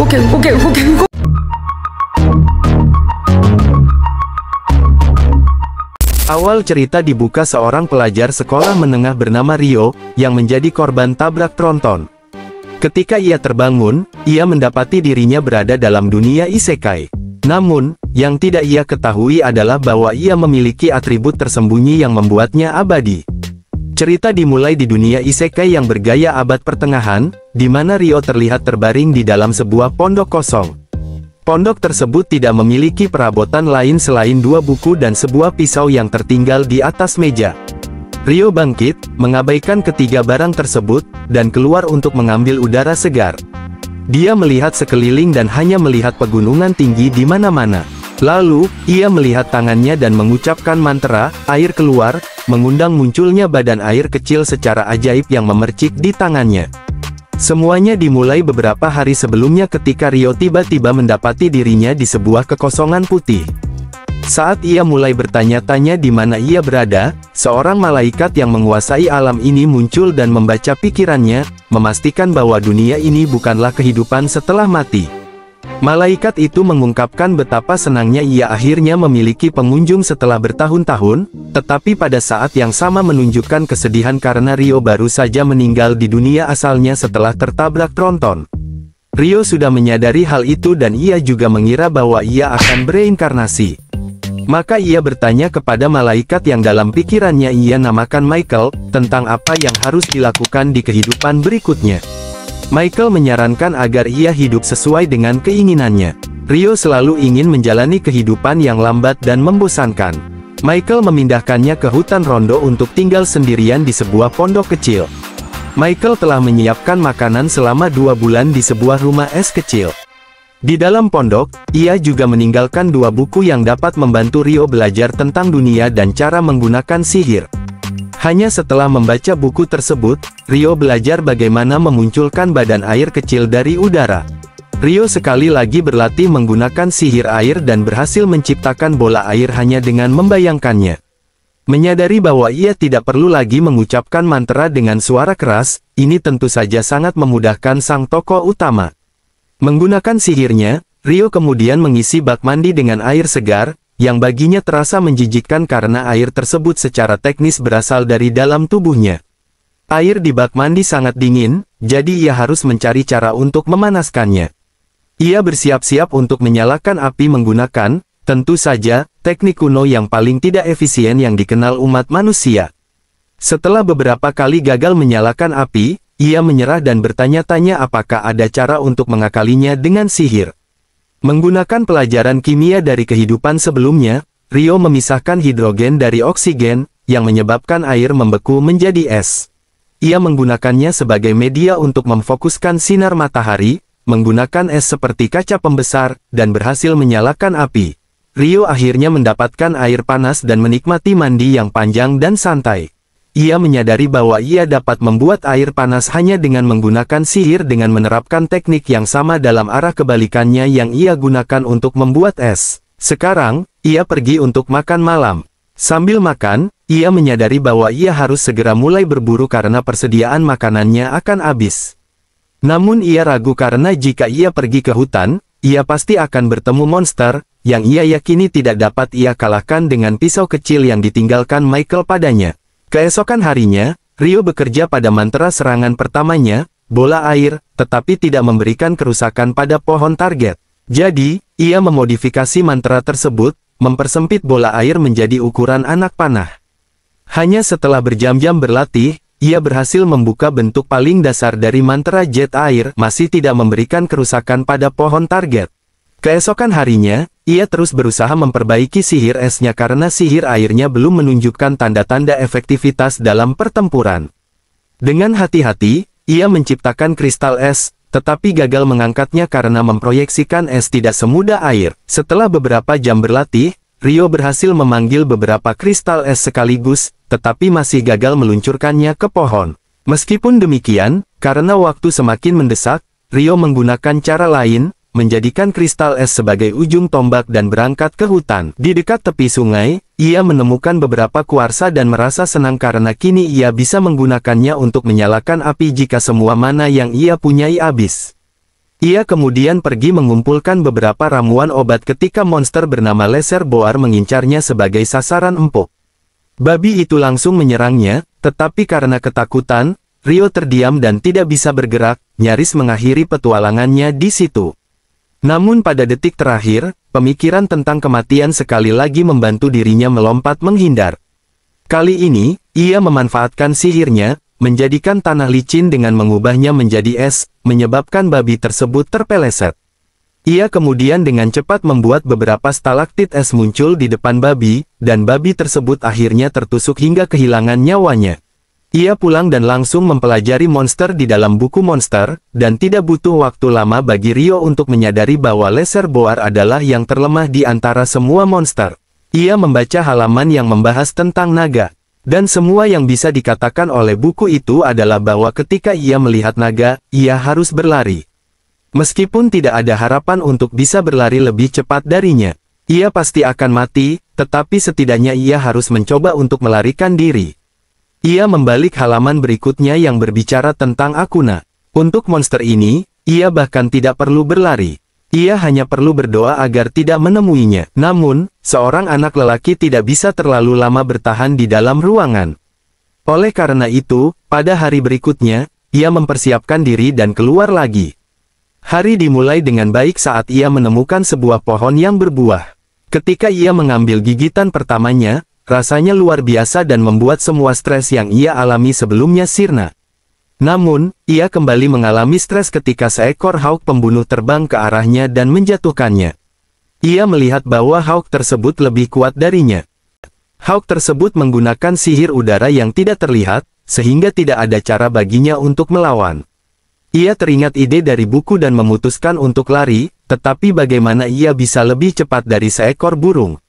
oke. Awal cerita dibuka seorang pelajar sekolah menengah bernama Ryo, yang menjadi korban tabrak tronton. Ketika ia terbangun, ia mendapati dirinya berada dalam dunia isekai. Namun, yang tidak ia ketahui adalah bahwa ia memiliki atribut tersembunyi yang membuatnya abadi. Cerita dimulai di dunia isekai yang bergaya abad pertengahan, di mana Ryo terlihat terbaring di dalam sebuah pondok kosong. Pondok tersebut tidak memiliki perabotan lain selain 2 buku dan sebuah pisau yang tertinggal di atas meja. Ryo bangkit, mengabaikan ketiga barang tersebut, dan keluar untuk mengambil udara segar. Dia melihat sekeliling dan hanya melihat pegunungan tinggi di mana-mana. Lalu, ia melihat tangannya dan mengucapkan mantra, air keluar, mengundang munculnya badan air kecil secara ajaib yang memercik di tangannya. Semuanya dimulai beberapa hari sebelumnya ketika Ryo tiba-tiba mendapati dirinya di sebuah kekosongan putih. Saat ia mulai bertanya-tanya di mana ia berada, seorang malaikat yang menguasai alam ini muncul dan membaca pikirannya, memastikan bahwa dunia ini bukanlah kehidupan setelah mati. Malaikat itu mengungkapkan betapa senangnya ia akhirnya memiliki pengunjung setelah bertahun-tahun, tetapi pada saat yang sama menunjukkan kesedihan karena Ryo baru saja meninggal di dunia asalnya setelah tertabrak tronton. Ryo sudah menyadari hal itu dan ia juga mengira bahwa ia akan bereinkarnasi. Maka ia bertanya kepada malaikat yang dalam pikirannya ia namakan Michael, tentang apa yang harus dilakukan di kehidupan berikutnya. Michael menyarankan agar ia hidup sesuai dengan keinginannya. Ryo selalu ingin menjalani kehidupan yang lambat dan membosankan. Michael memindahkannya ke hutan Rondo untuk tinggal sendirian di sebuah pondok kecil. Michael telah menyiapkan makanan selama 2 bulan di sebuah rumah es kecil. Di dalam pondok, ia juga meninggalkan 2 buku yang dapat membantu Ryo belajar tentang dunia dan cara menggunakan sihir. Hanya setelah membaca buku tersebut, Ryo belajar bagaimana memunculkan badan air kecil dari udara. Ryo sekali lagi berlatih menggunakan sihir air dan berhasil menciptakan bola air hanya dengan membayangkannya. Menyadari bahwa ia tidak perlu lagi mengucapkan mantra dengan suara keras, ini tentu saja sangat memudahkan sang tokoh utama. Menggunakan sihirnya, Ryo kemudian mengisi bak mandi dengan air segar, yang baginya terasa menjijikkan karena air tersebut secara teknis berasal dari dalam tubuhnya. Air di bak mandi sangat dingin, jadi ia harus mencari cara untuk memanaskannya. Ia bersiap-siap untuk menyalakan api menggunakan, tentu saja, teknik kuno yang paling tidak efisien yang dikenal umat manusia. Setelah beberapa kali gagal menyalakan api, ia menyerah dan bertanya-tanya apakah ada cara untuk mengakalinya dengan sihir. Menggunakan pelajaran kimia dari kehidupan sebelumnya, Ryo memisahkan hidrogen dari oksigen, yang menyebabkan air membeku menjadi es. Ia menggunakannya sebagai media untuk memfokuskan sinar matahari, menggunakan es seperti kaca pembesar, dan berhasil menyalakan api. Ryo akhirnya mendapatkan air panas dan menikmati mandi yang panjang dan santai. Ia menyadari bahwa ia dapat membuat air panas hanya dengan menggunakan sihir dengan menerapkan teknik yang sama dalam arah kebalikannya yang ia gunakan untuk membuat es. Sekarang, ia pergi untuk makan malam. Sambil makan, ia menyadari bahwa ia harus segera mulai berburu karena persediaan makanannya akan habis. Namun ia ragu karena jika ia pergi ke hutan, ia pasti akan bertemu monster, yang ia yakini tidak dapat ia kalahkan dengan pisau kecil yang ditinggalkan Michael padanya. Keesokan harinya, Ryo bekerja pada mantra serangan pertamanya, bola air, tetapi tidak memberikan kerusakan pada pohon target. Jadi, ia memodifikasi mantra tersebut, mempersempit bola air menjadi ukuran anak panah. Hanya setelah berjam-jam berlatih, ia berhasil membuka bentuk paling dasar dari mantra jet air, masih tidak memberikan kerusakan pada pohon target. Keesokan harinya, ia terus berusaha memperbaiki sihir esnya karena sihir airnya belum menunjukkan tanda-tanda efektivitas dalam pertempuran. Dengan hati-hati, ia menciptakan kristal es, tetapi gagal mengangkatnya karena memproyeksikan es tidak semudah air. Setelah beberapa jam berlatih, Ryo berhasil memanggil beberapa kristal es sekaligus, tetapi masih gagal meluncurkannya ke pohon. Meskipun demikian, karena waktu semakin mendesak, Ryo menggunakan cara lain, menjadikan kristal es sebagai ujung tombak dan berangkat ke hutan. Di dekat tepi sungai, ia menemukan beberapa kuarsa dan merasa senang karena kini ia bisa menggunakannya untuk menyalakan api jika semua mana yang ia punyai habis. Ia kemudian pergi mengumpulkan beberapa ramuan obat ketika monster bernama Laser Boar mengincarnya sebagai sasaran empuk. Babi itu langsung menyerangnya, tetapi karena ketakutan, Ryo terdiam dan tidak bisa bergerak, nyaris mengakhiri petualangannya di situ. Namun pada detik terakhir, pemikiran tentang kematian sekali lagi membantu dirinya melompat menghindar. Kali ini, ia memanfaatkan sihirnya, menjadikan tanah licin dengan mengubahnya menjadi es, menyebabkan babi tersebut terpeleset. Ia kemudian dengan cepat membuat beberapa stalaktit es muncul di depan babi, dan babi tersebut akhirnya tertusuk hingga kehilangan nyawanya. Ia pulang dan langsung mempelajari monster di dalam buku monster, dan tidak butuh waktu lama bagi Ryo untuk menyadari bahwa Laser Boar adalah yang terlemah di antara semua monster. Ia membaca halaman yang membahas tentang naga. Dan semua yang bisa dikatakan oleh buku itu adalah bahwa ketika ia melihat naga, ia harus berlari. Meskipun tidak ada harapan untuk bisa berlari lebih cepat darinya, ia pasti akan mati, tetapi setidaknya ia harus mencoba untuk melarikan diri. Ia membalik halaman berikutnya yang berbicara tentang Akuna. Untuk monster ini, ia bahkan tidak perlu berlari. Ia hanya perlu berdoa agar tidak menemuinya. Namun, seorang anak lelaki tidak bisa terlalu lama bertahan di dalam ruangan. Oleh karena itu, pada hari berikutnya, ia mempersiapkan diri dan keluar lagi. Hari dimulai dengan baik saat ia menemukan sebuah pohon yang berbuah. Ketika ia mengambil gigitan pertamanya, rasanya luar biasa dan membuat semua stres yang ia alami sebelumnya sirna. Namun, ia kembali mengalami stres ketika seekor hawk pembunuh terbang ke arahnya dan menjatuhkannya. Ia melihat bahwa hawk tersebut lebih kuat darinya. Hawk tersebut menggunakan sihir udara yang tidak terlihat, sehingga tidak ada cara baginya untuk melawan. Ia teringat ide dari buku dan memutuskan untuk lari, tetapi bagaimana ia bisa lebih cepat dari seekor burung?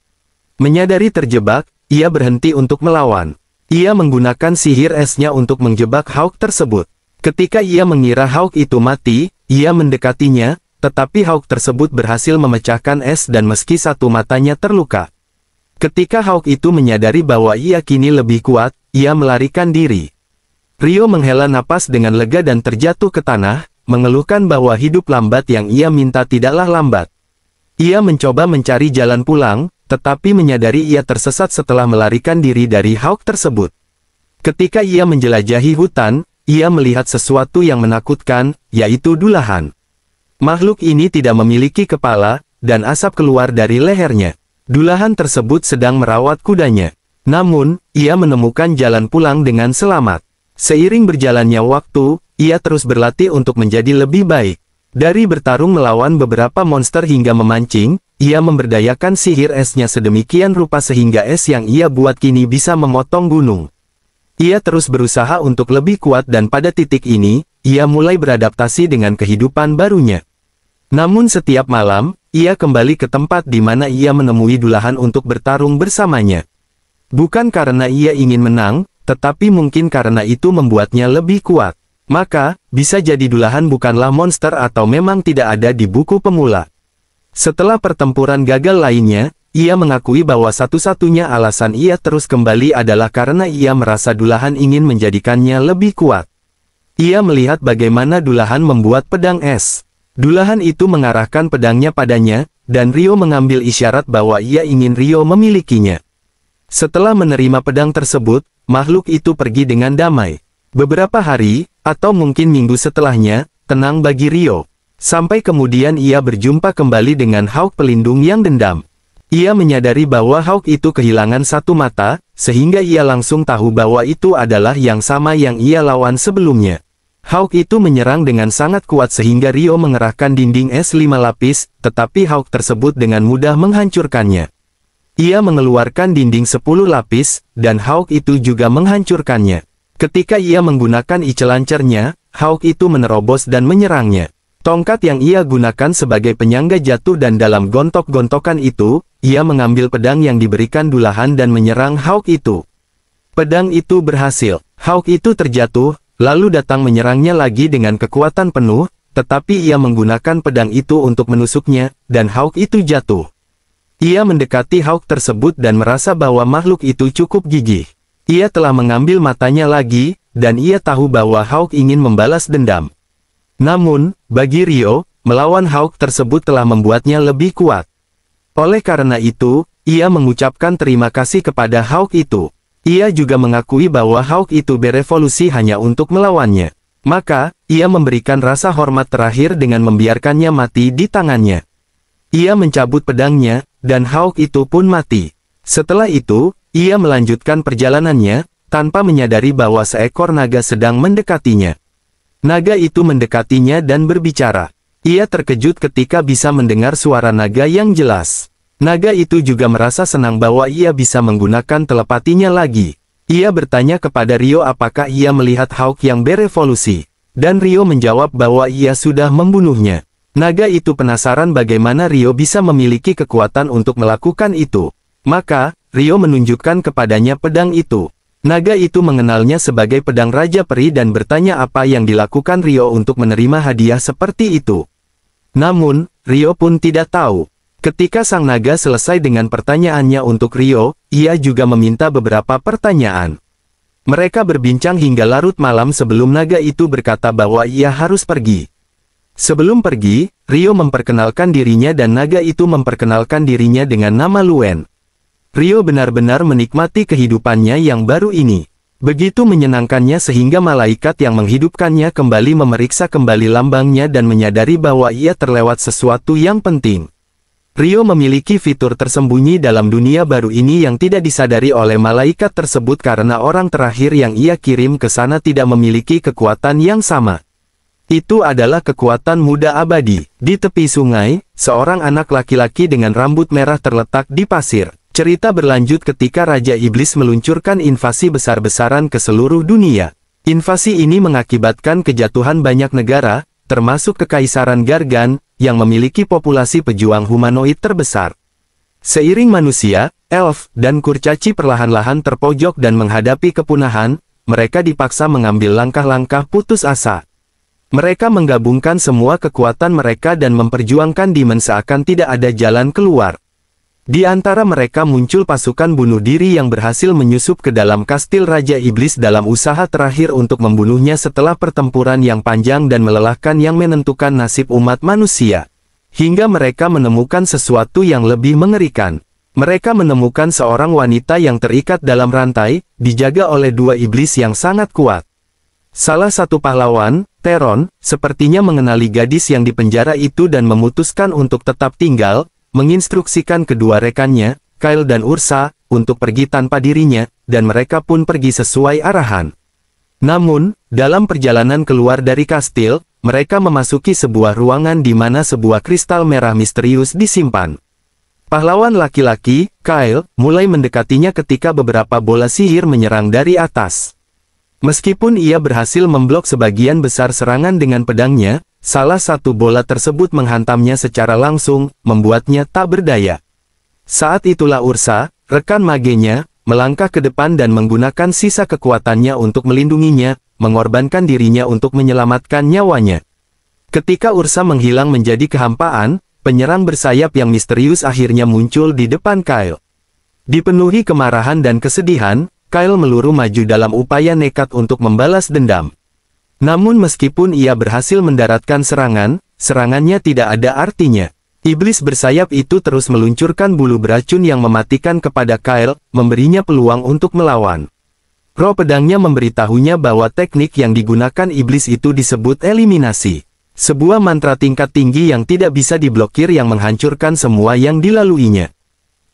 Menyadari terjebak, ia berhenti untuk melawan. Ia menggunakan sihir esnya untuk menjebak hawk tersebut. Ketika ia mengira hawk itu mati, ia mendekatinya, tetapi hawk tersebut berhasil memecahkan es dan meski satu matanya terluka. Ketika hawk itu menyadari bahwa ia kini lebih kuat, ia melarikan diri. Ryo menghela napas dengan lega dan terjatuh ke tanah, mengeluhkan bahwa hidup lambat yang ia minta tidaklah lambat. Ia mencoba mencari jalan pulang, tetapi menyadari ia tersesat setelah melarikan diri dari hawk tersebut. Ketika ia menjelajahi hutan, ia melihat sesuatu yang menakutkan, yaitu dulahan. Makhluk ini tidak memiliki kepala, dan asap keluar dari lehernya. Dulahan tersebut sedang merawat kudanya. Namun, ia menemukan jalan pulang dengan selamat. Seiring berjalannya waktu, ia terus berlatih untuk menjadi lebih baik. Dari bertarung melawan beberapa monster hingga memancing, ia memberdayakan sihir esnya sedemikian rupa sehingga es yang ia buat kini bisa memotong gunung. Ia terus berusaha untuk lebih kuat dan pada titik ini, ia mulai beradaptasi dengan kehidupan barunya. Namun setiap malam, ia kembali ke tempat di mana ia menemui dulahan untuk bertarung bersamanya. Bukan karena ia ingin menang, tetapi mungkin karena itu membuatnya lebih kuat. Maka, bisa jadi dulahan bukanlah monster atau memang tidak ada di buku pemula. Setelah pertempuran gagal lainnya, ia mengakui bahwa satu-satunya alasan ia terus kembali adalah karena ia merasa dulahan ingin menjadikannya lebih kuat. Ia melihat bagaimana dulahan membuat pedang es. Dulahan itu mengarahkan pedangnya padanya, dan Ryo mengambil isyarat bahwa ia ingin Ryo memilikinya. Setelah menerima pedang tersebut, makhluk itu pergi dengan damai. Beberapa hari, atau mungkin minggu setelahnya, tenang bagi Ryo. Sampai kemudian ia berjumpa kembali dengan hawk pelindung yang dendam. Ia menyadari bahwa hawk itu kehilangan satu mata, sehingga ia langsung tahu bahwa itu adalah yang sama yang ia lawan sebelumnya. Hawk itu menyerang dengan sangat kuat sehingga Ryo mengerahkan dinding es 5 lapis, tetapi hawk tersebut dengan mudah menghancurkannya. Ia mengeluarkan dinding 10 lapis, dan hawk itu juga menghancurkannya. Ketika ia menggunakan icelancernya, hawk itu menerobos dan menyerangnya. Tongkat yang ia gunakan sebagai penyangga jatuh dan dalam gontok-gontokan itu, ia mengambil pedang yang diberikan dulahan dan menyerang hawk itu. Pedang itu berhasil. Hawk itu terjatuh, lalu datang menyerangnya lagi dengan kekuatan penuh, tetapi ia menggunakan pedang itu untuk menusuknya, dan hawk itu jatuh. Ia mendekati hawk tersebut dan merasa bahwa makhluk itu cukup gigih. Ia telah mengambil matanya lagi, dan ia tahu bahwa hawk ingin membalas dendam. Namun, bagi Ryo, melawan Hawk tersebut telah membuatnya lebih kuat. Oleh karena itu, ia mengucapkan terima kasih kepada Hawk itu. Ia juga mengakui bahwa Hawk itu berevolusi hanya untuk melawannya. Maka, ia memberikan rasa hormat terakhir dengan membiarkannya mati di tangannya. Ia mencabut pedangnya, dan Hawk itu pun mati. Setelah itu, ia melanjutkan perjalanannya, tanpa menyadari bahwa seekor naga sedang mendekatinya. Naga itu mendekatinya dan berbicara. Ia terkejut ketika bisa mendengar suara naga yang jelas. Naga itu juga merasa senang bahwa ia bisa menggunakan telepatinya lagi. Ia bertanya kepada Ryo apakah ia melihat Hawk yang berevolusi. Dan Ryo menjawab bahwa ia sudah membunuhnya. Naga itu penasaran bagaimana Ryo bisa memiliki kekuatan untuk melakukan itu. Maka, Ryo menunjukkan kepadanya pedang itu. Naga itu mengenalnya sebagai pedang Raja Peri dan bertanya apa yang dilakukan Ryo untuk menerima hadiah seperti itu. Namun, Ryo pun tidak tahu. Ketika sang naga selesai dengan pertanyaannya untuk Ryo, ia juga meminta beberapa pertanyaan. Mereka berbincang hingga larut malam sebelum naga itu berkata bahwa ia harus pergi. Sebelum pergi, Ryo memperkenalkan dirinya dan naga itu memperkenalkan dirinya dengan nama Luen. Ryo benar-benar menikmati kehidupannya yang baru ini. Begitu menyenangkannya sehingga malaikat yang menghidupkannya kembali memeriksa kembali lambangnya dan menyadari bahwa ia terlewat sesuatu yang penting. Ryo memiliki fitur tersembunyi dalam dunia baru ini yang tidak disadari oleh malaikat tersebut karena orang terakhir yang ia kirim ke sana tidak memiliki kekuatan yang sama. Itu adalah kekuatan muda abadi. Di tepi sungai, seorang anak laki-laki dengan rambut merah terletak di pasir. Cerita berlanjut ketika Raja Iblis meluncurkan invasi besar-besaran ke seluruh dunia. Invasi ini mengakibatkan kejatuhan banyak negara, termasuk Kekaisaran Gargan, yang memiliki populasi pejuang humanoid terbesar. Seiring manusia, elf, dan kurcaci perlahan-lahan terpojok dan menghadapi kepunahan, mereka dipaksa mengambil langkah-langkah putus asa. Mereka menggabungkan semua kekuatan mereka dan memperjuangkan Demon seakan tidak ada jalan keluar. Di antara mereka muncul pasukan bunuh diri yang berhasil menyusup ke dalam kastil Raja Iblis dalam usaha terakhir untuk membunuhnya setelah pertempuran yang panjang dan melelahkan yang menentukan nasib umat manusia. Hingga mereka menemukan sesuatu yang lebih mengerikan. Mereka menemukan seorang wanita yang terikat dalam rantai, dijaga oleh dua iblis yang sangat kuat. Salah satu pahlawan, Teron, sepertinya mengenali gadis yang dipenjara itu dan memutuskan untuk tetap tinggal, menginstruksikan kedua rekannya, Kyle dan Ursa, untuk pergi tanpa dirinya, dan mereka pun pergi sesuai arahan. Namun, dalam perjalanan keluar dari kastil, mereka memasuki sebuah ruangan di mana sebuah kristal merah misterius disimpan. Pahlawan laki-laki, Kyle, mulai mendekatinya ketika beberapa bola sihir menyerang dari atas. Meskipun ia berhasil memblok sebagian besar serangan dengan pedangnya, salah satu bola tersebut menghantamnya secara langsung, membuatnya tak berdaya. Saat itulah Ursa, rekan magenya, melangkah ke depan dan menggunakan sisa kekuatannya untuk melindunginya, mengorbankan dirinya untuk menyelamatkan nyawanya. Ketika Ursa menghilang menjadi kehampaan, penyerang bersayap yang misterius akhirnya muncul di depan Kyle. Dipenuhi kemarahan dan kesedihan, Kyle meluru maju dalam upaya nekat untuk membalas dendam. Namun meskipun ia berhasil mendaratkan serangannya tidak ada artinya. Iblis bersayap itu terus meluncurkan bulu beracun yang mematikan kepada Kyle, memberinya peluang untuk melawan. Roh pedangnya memberitahunya bahwa teknik yang digunakan iblis itu disebut eliminasi. Sebuah mantra tingkat tinggi yang tidak bisa diblokir yang menghancurkan semua yang dilaluinya.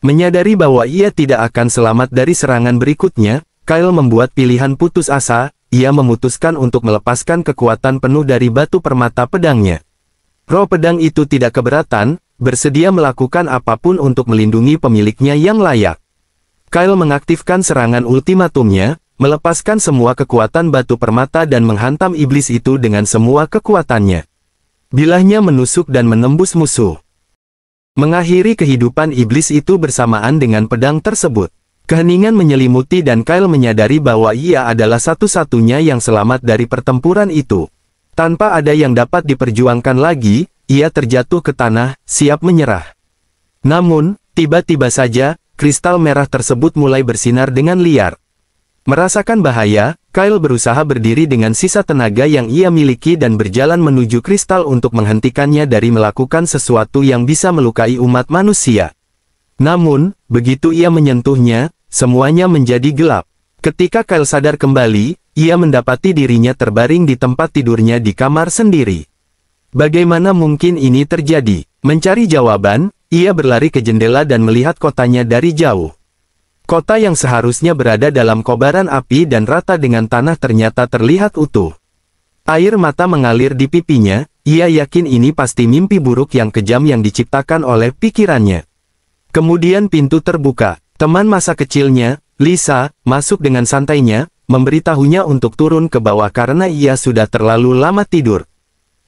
Menyadari bahwa ia tidak akan selamat dari serangan berikutnya, Kyle membuat pilihan putus asa. Ia memutuskan untuk melepaskan kekuatan penuh dari batu permata pedangnya. Roh pedang itu tidak keberatan, bersedia melakukan apapun untuk melindungi pemiliknya yang layak. Kyle mengaktifkan serangan ultimatumnya, melepaskan semua kekuatan batu permata dan menghantam iblis itu dengan semua kekuatannya. Bilahnya menusuk dan menembus musuh. Mengakhiri kehidupan iblis itu bersamaan dengan pedang tersebut. Keheningan menyelimuti dan Kyle menyadari bahwa ia adalah satu-satunya yang selamat dari pertempuran itu. Tanpa ada yang dapat diperjuangkan lagi, ia terjatuh ke tanah, siap menyerah. Namun, tiba-tiba saja, kristal merah tersebut mulai bersinar dengan liar. Merasakan bahaya, Kyle berusaha berdiri dengan sisa tenaga yang ia miliki dan berjalan menuju kristal untuk menghentikannya dari melakukan sesuatu yang bisa melukai umat manusia. Namun, begitu ia menyentuhnya, semuanya menjadi gelap. Ketika Kyle sadar kembali, ia mendapati dirinya terbaring di tempat tidurnya di kamar sendiri. Bagaimana mungkin ini terjadi? Mencari jawaban, ia berlari ke jendela dan melihat kotanya dari jauh. Kota yang seharusnya berada dalam kobaran api dan rata dengan tanah ternyata terlihat utuh. Air mata mengalir di pipinya, ia yakin ini pasti mimpi buruk yang kejam yang diciptakan oleh pikirannya. Kemudian pintu terbuka, teman masa kecilnya, Lisa, masuk dengan santainya, memberitahunya untuk turun ke bawah karena ia sudah terlalu lama tidur.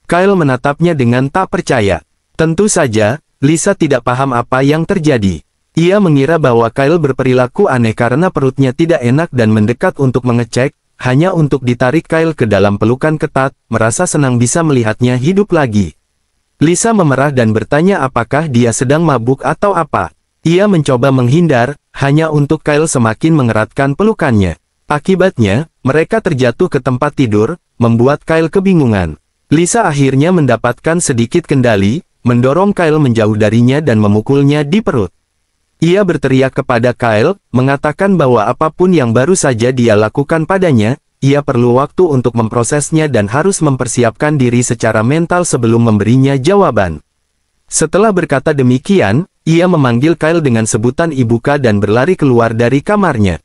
Kyle menatapnya dengan tak percaya. Tentu saja, Lisa tidak paham apa yang terjadi. Ia mengira bahwa Kyle berperilaku aneh karena perutnya tidak enak dan mendekat untuk mengecek, hanya untuk ditarik Kyle ke dalam pelukan ketat, merasa senang bisa melihatnya hidup lagi. Lisa memerah dan bertanya apakah dia sedang mabuk atau apa. Ia mencoba menghindar, hanya untuk Kyle semakin mengeratkan pelukannya. Akibatnya, mereka terjatuh ke tempat tidur, membuat Kyle kebingungan. Lisa akhirnya mendapatkan sedikit kendali, mendorong Kyle menjauh darinya dan memukulnya di perut. Ia berteriak kepada Kyle, mengatakan bahwa apapun yang baru saja dia lakukan padanya, ia perlu waktu untuk memprosesnya dan harus mempersiapkan diri secara mental sebelum memberinya jawaban. Setelah berkata demikian, ia memanggil Kyle dengan sebutan ibuka dan berlari keluar dari kamarnya.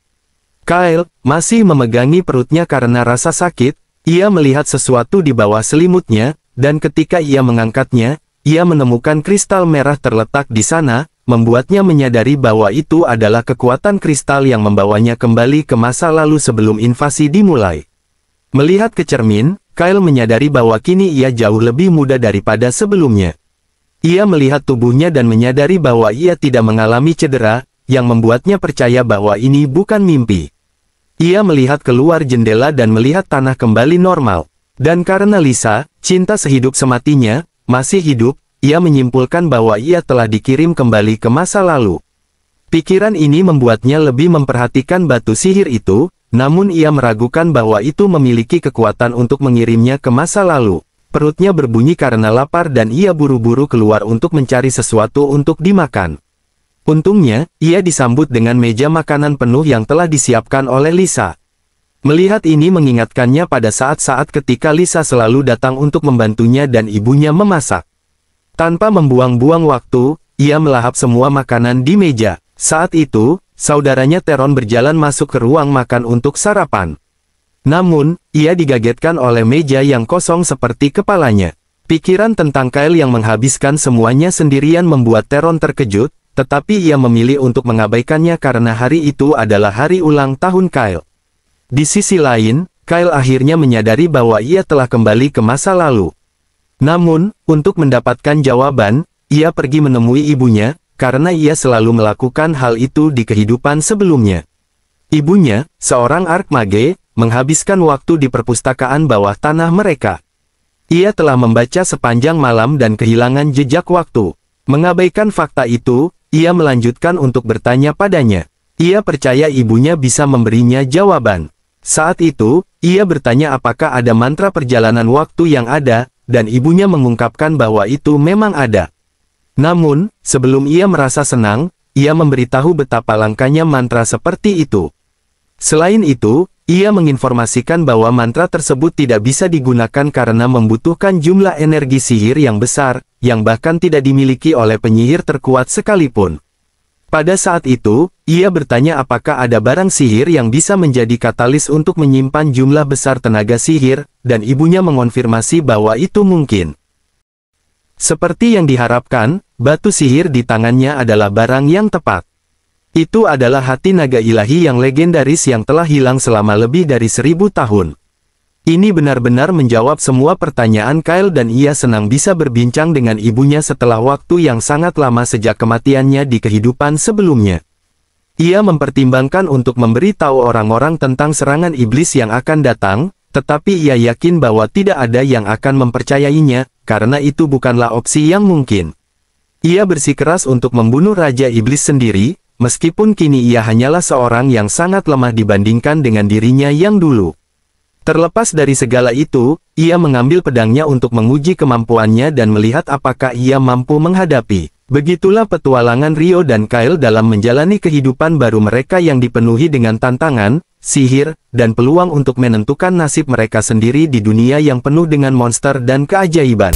Kyle masih memegangi perutnya karena rasa sakit, ia melihat sesuatu di bawah selimutnya, dan ketika ia mengangkatnya, ia menemukan kristal merah terletak di sana, membuatnya menyadari bahwa itu adalah kekuatan kristal yang membawanya kembali ke masa lalu sebelum invasi dimulai. Melihat ke cermin, Kyle menyadari bahwa kini ia jauh lebih muda daripada sebelumnya. Ia melihat tubuhnya dan menyadari bahwa ia tidak mengalami cedera, yang membuatnya percaya bahwa ini bukan mimpi. Ia melihat keluar jendela dan melihat tanah kembali normal. Dan karena Lisa, cinta sehidup sematinya, masih hidup, ia menyimpulkan bahwa ia telah dikirim kembali ke masa lalu. Pikiran ini membuatnya lebih memperhatikan batu sihir itu, namun ia meragukan bahwa itu memiliki kekuatan untuk mengirimnya ke masa lalu. Perutnya berbunyi karena lapar dan ia buru-buru keluar untuk mencari sesuatu untuk dimakan. Untungnya, ia disambut dengan meja makanan penuh yang telah disiapkan oleh Lisa. Melihat ini mengingatkannya pada saat-saat ketika Lisa selalu datang untuk membantunya dan ibunya memasak. Tanpa membuang-buang waktu, ia melahap semua makanan di meja. Saat itu, saudaranya Teron berjalan masuk ke ruang makan untuk sarapan. Namun, ia digagetkan oleh meja yang kosong seperti kepalanya. Pikiran tentang Kyle yang menghabiskan semuanya sendirian membuat Teron terkejut, tetapi ia memilih untuk mengabaikannya karena hari itu adalah hari ulang tahun Kyle. Di sisi lain, Kyle akhirnya menyadari bahwa ia telah kembali ke masa lalu. Namun, untuk mendapatkan jawaban, ia pergi menemui ibunya, karena ia selalu melakukan hal itu di kehidupan sebelumnya. Ibunya, seorang Archmage, menghabiskan waktu di perpustakaan bawah tanah mereka. Ia telah membaca sepanjang malam dan kehilangan jejak waktu. Mengabaikan fakta itu, ia melanjutkan untuk bertanya padanya. Ia percaya ibunya bisa memberinya jawaban. Saat itu, ia bertanya apakah ada mantra perjalanan waktu yang ada, dan ibunya mengungkapkan bahwa itu memang ada. Namun, sebelum ia merasa senang, ia memberitahu betapa langkanya mantra seperti itu. Selain itu, ia menginformasikan bahwa mantra tersebut tidak bisa digunakan karena membutuhkan jumlah energi sihir yang besar, yang bahkan tidak dimiliki oleh penyihir terkuat sekalipun. Pada saat itu, ia bertanya apakah ada barang sihir yang bisa menjadi katalis untuk menyimpan jumlah besar tenaga sihir, dan ibunya mengonfirmasi bahwa itu mungkin. Seperti yang diharapkan, batu sihir di tangannya adalah barang yang tepat. Itu adalah hati naga ilahi yang legendaris yang telah hilang selama lebih dari 1000 tahun. Ini benar-benar menjawab semua pertanyaan Kyle dan ia senang bisa berbincang dengan ibunya setelah waktu yang sangat lama sejak kematiannya di kehidupan sebelumnya. Ia mempertimbangkan untuk memberitahu orang-orang tentang serangan iblis yang akan datang, tetapi ia yakin bahwa tidak ada yang akan mempercayainya, karena itu bukanlah opsi yang mungkin. Ia bersikeras untuk membunuh Raja Iblis sendiri, meskipun kini ia hanyalah seorang yang sangat lemah dibandingkan dengan dirinya yang dulu. Terlepas dari segala itu, ia mengambil pedangnya untuk menguji kemampuannya dan melihat apakah ia mampu menghadapi. Begitulah petualangan Rio dan Kyle dalam menjalani kehidupan baru mereka yang dipenuhi dengan tantangan, sihir, dan peluang untuk menentukan nasib mereka sendiri di dunia yang penuh dengan monster dan keajaiban.